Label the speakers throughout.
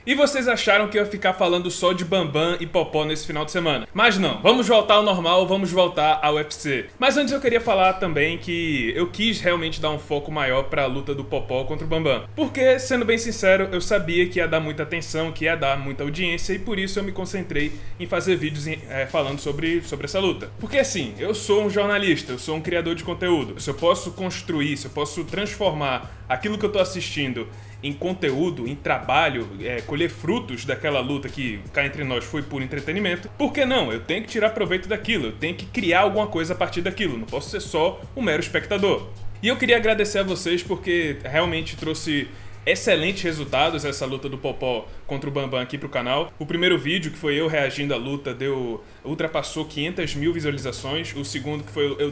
Speaker 1: E vocês acharam que eu ia ficar falando só de Bambam e Popó nesse final de semana. Mas não, vamos voltar ao normal, vamos voltar ao UFC. Mas antes eu queria falar também que eu quis realmente dar um foco maior pra luta do Popó contra o Bambam. Porque, sendo bem sincero, eu sabia que ia dar muita atenção, que ia dar muita audiência, e por isso eu me concentrei em fazer vídeos falando sobre essa luta. Porque assim, eu sou um jornalista, eu sou um criador de conteúdo. Se eu posso construir, se eu posso transformar aquilo que eu tô assistindo em conteúdo, em trabalho, colher frutos daquela luta que, cá entre nós, foi puro entretenimento, por que não? Eu tenho que tirar proveito daquilo, eu tenho que criar alguma coisa a partir daquilo, não posso ser só um mero espectador. E eu queria agradecer a vocês porque realmente trouxe excelentes resultados essa luta do Popó contra o Bambam aqui pro canal. O primeiro vídeo, que foi eu reagindo à luta, ultrapassou 500 mil visualizações. O segundo, que foi eu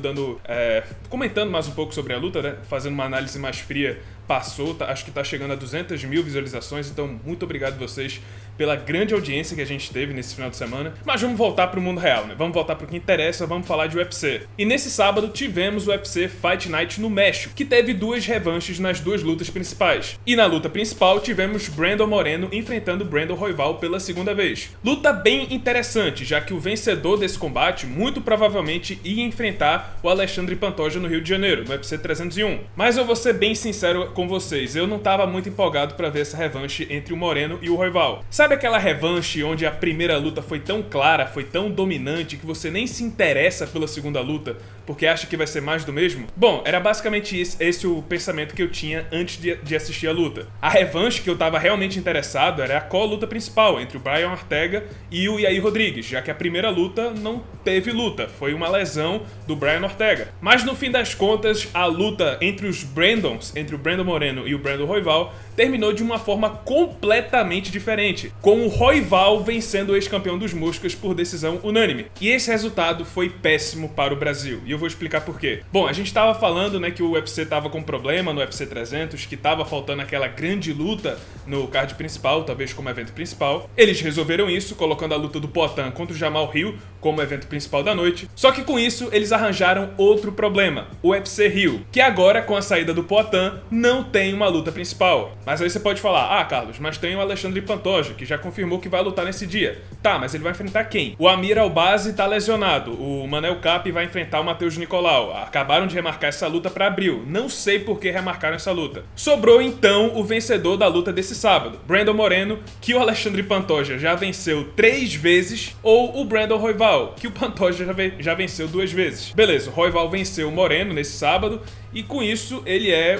Speaker 1: comentando mais um pouco sobre a luta, né? Fazendo uma análise mais fria, passou, acho que tá chegando a 200 mil visualizações. Então, muito obrigado vocês pela grande audiência que a gente teve nesse final de semana. Mas vamos voltar pro mundo real, né? Vamos voltar pro que interessa, vamos falar de UFC. E nesse sábado tivemos o UFC Fight Night no México, que teve duas revanches nas duas lutas principais. E na luta principal tivemos Brandon Moreno enfrentando Brandon Royval pela segunda vez. Luta bem interessante, já que o vencedor desse combate muito provavelmente ia enfrentar o Alexandre Pantoja no Rio de Janeiro, no UFC 301. Mas eu vou ser bem sincero com vocês, eu não tava muito empolgado pra ver essa revanche entre o Moreno e o Royval. Sabe aquela revanche onde a primeira luta foi tão clara, foi tão dominante, que você nem se interessa pela segunda luta porque acha que vai ser mais do mesmo? Bom, era basicamente esse o pensamento que eu tinha antes de assistir a luta. A revanche que eu tava realmente interessado era a co-luta principal entre o Brian Ortega e o Yair Rodrigues, já que a primeira luta não teve luta, foi uma lesão do Brian Ortega. Mas no fim das contas, a luta entre os Brandons, entre o Brandon Moreno e o Brandon Royval, terminou de uma forma completamente diferente, com o Royval vencendo o ex-campeão dos Moscas por decisão unânime. E esse resultado foi péssimo para o Brasil, e eu vou explicar por quê. Bom, a gente estava falando, né, que o UFC estava com problema no UFC 300, que estava faltando aquela grande luta no card principal, talvez como evento principal. Eles resolveram isso, colocando a luta do Poatan contra o Jamal Hill como evento principal da noite. Só que com isso, eles arranjaram outro problema, o UFC Rio, que agora, com a saída do Poatan, não tem uma luta principal. Mas aí você pode falar, ah, Carlos, mas tem o Alexandre Pantoja, que já confirmou que vai lutar nesse dia. Tá, mas ele vai enfrentar quem? O Amir Albazi tá lesionado, o Manel Kape vai enfrentar o Matheus Nicolau. Acabaram de remarcar essa luta pra abril, não sei por que remarcaram essa luta. Sobrou então o vencedor da luta desse sábado, Brandon Moreno, que o Alexandre Pantoja já venceu 3 vezes, ou o Brandon Royval, que o Pantoja já venceu 2 vezes. Beleza, o Royval venceu o Moreno nesse sábado, e com isso ele é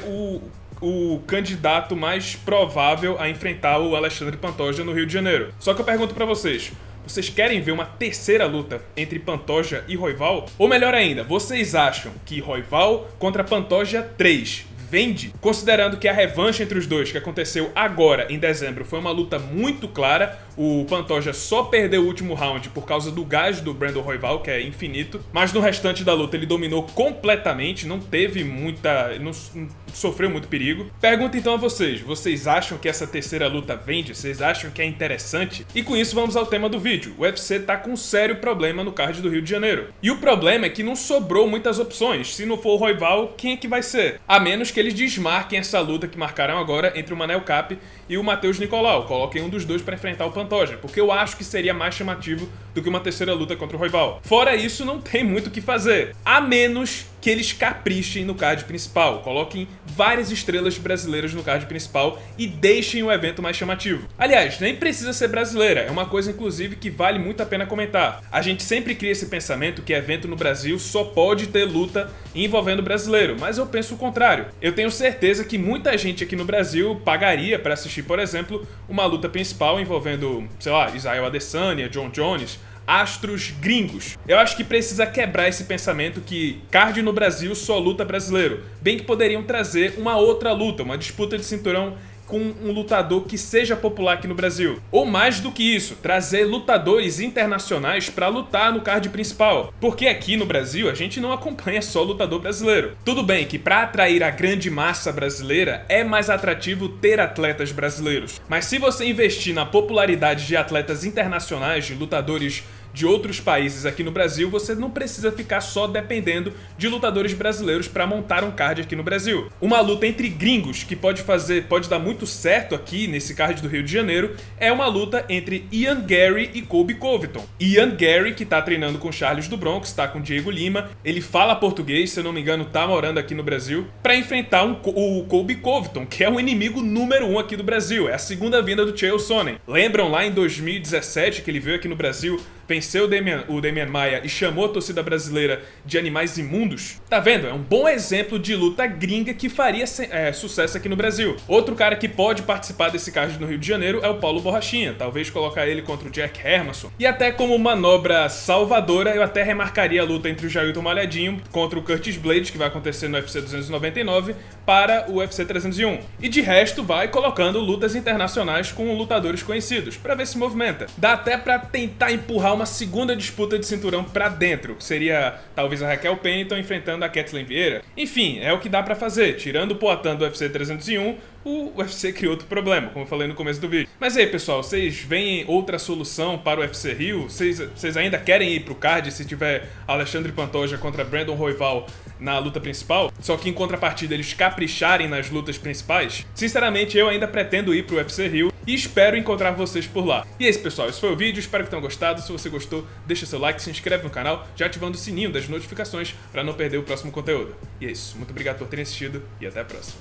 Speaker 1: o candidato mais provável a enfrentar o Alexandre Pantoja no Rio de Janeiro. Só que eu pergunto pra vocês querem ver uma terceira luta entre Pantoja e Royval? Ou melhor ainda, vocês acham que Royval contra Pantoja 3 vende? Considerando que a revanche entre os dois, que aconteceu agora em dezembro, foi uma luta muito clara, o Pantoja só perdeu o último round por causa do gás do Brandon Royval, que é infinito, mas no restante da luta ele dominou completamente, não teve muita... não sofreu muito perigo. Pergunto então a vocês acham que essa terceira luta vende? Vocês acham que é interessante? E com isso vamos ao tema do vídeo. O UFC tá com um sério problema no card do Rio de Janeiro. E o problema é que não sobrou muitas opções. Se não for o Royval, quem é que vai ser? A menos que eles desmarquem essa luta que marcaram agora entre o Manel Kape e o Matheus Nicolau. Coloquem um dos dois para enfrentar o Pantoja, porque eu acho que seria mais chamativo do que uma terceira luta contra o Royval. Fora isso, não tem muito o que fazer, a menos que eles caprichem no card principal, coloquem várias estrelas brasileiras no card principal e deixem o evento mais chamativo. Aliás, nem precisa ser brasileira, é uma coisa inclusive que vale muito a pena comentar. A gente sempre cria esse pensamento que evento no Brasil só pode ter luta envolvendo brasileiro, mas eu penso o contrário. Eu tenho certeza que muita gente aqui no Brasil pagaria para assistir, por exemplo, uma luta principal envolvendo, sei lá, Israel Adesanya, John Jones, astros gringos. Eu acho que precisa quebrar esse pensamento que card no Brasil só luta brasileiro. Bem que poderiam trazer uma outra luta, uma disputa de cinturão com um lutador que seja popular aqui no Brasil. Ou mais do que isso, trazer lutadores internacionais para lutar no card principal. Porque aqui no Brasil a gente não acompanha só lutador brasileiro. Tudo bem que para atrair a grande massa brasileira é mais atrativo ter atletas brasileiros. Mas se você investir na popularidade de atletas internacionais, de lutadores de outros países aqui no Brasil, você não precisa ficar só dependendo de lutadores brasileiros para montar um card aqui no Brasil. Uma luta entre gringos que pode dar muito certo aqui nesse card do Rio de Janeiro é uma luta entre Ian Garry e Colby Covington. Ian Garry, que tá treinando com Charles do Bronx, tá com Diego Lima, ele fala português, se eu não me engano, tá morando aqui no Brasil, para enfrentar o Colby Covington, que é o inimigo número 1 aqui do Brasil, é a segunda vinda do Chael Sonnen. Lembram lá em 2017 que ele veio aqui no Brasil, venceu o Demian Maia e chamou a torcida brasileira de animais imundos? Tá vendo? É um bom exemplo de luta gringa que faria sucesso aqui no Brasil. Outro cara que pode participar desse card no Rio de Janeiro é o Paulo Borrachinha, talvez colocar ele contra o Jack Hermansson. E até como manobra salvadora, eu até remarcaria a luta entre o Jailton Malhadinho contra o Curtis Blades, que vai acontecer no UFC 299, para o UFC 301. E de resto, vai colocando lutas internacionais com lutadores conhecidos, pra ver se movimenta. Dá até pra tentar empurrar uma segunda disputa de cinturão pra dentro, que seria talvez a Raquel Pennington enfrentando a Kathleen Vieira. Enfim, é o que dá pra fazer. Tirando o Poatan do UFC 301, o UFC criou outro problema, como eu falei no começo do vídeo. Mas aí, pessoal, vocês veem outra solução para o UFC Rio? Vocês ainda querem ir pro card se tiver Alexandre Pantoja contra Brandon Royval na luta principal? Só que em contrapartida eles capricharem nas lutas principais? Sinceramente, eu ainda pretendo ir pro UFC Rio e espero encontrar vocês por lá. E é isso, pessoal, esse foi o vídeo, espero que tenham gostado. Se você gostou, deixa seu like, se inscreve no canal, já ativando o sininho das notificações para não perder o próximo conteúdo. E é isso, muito obrigado por terem assistido e até a próxima.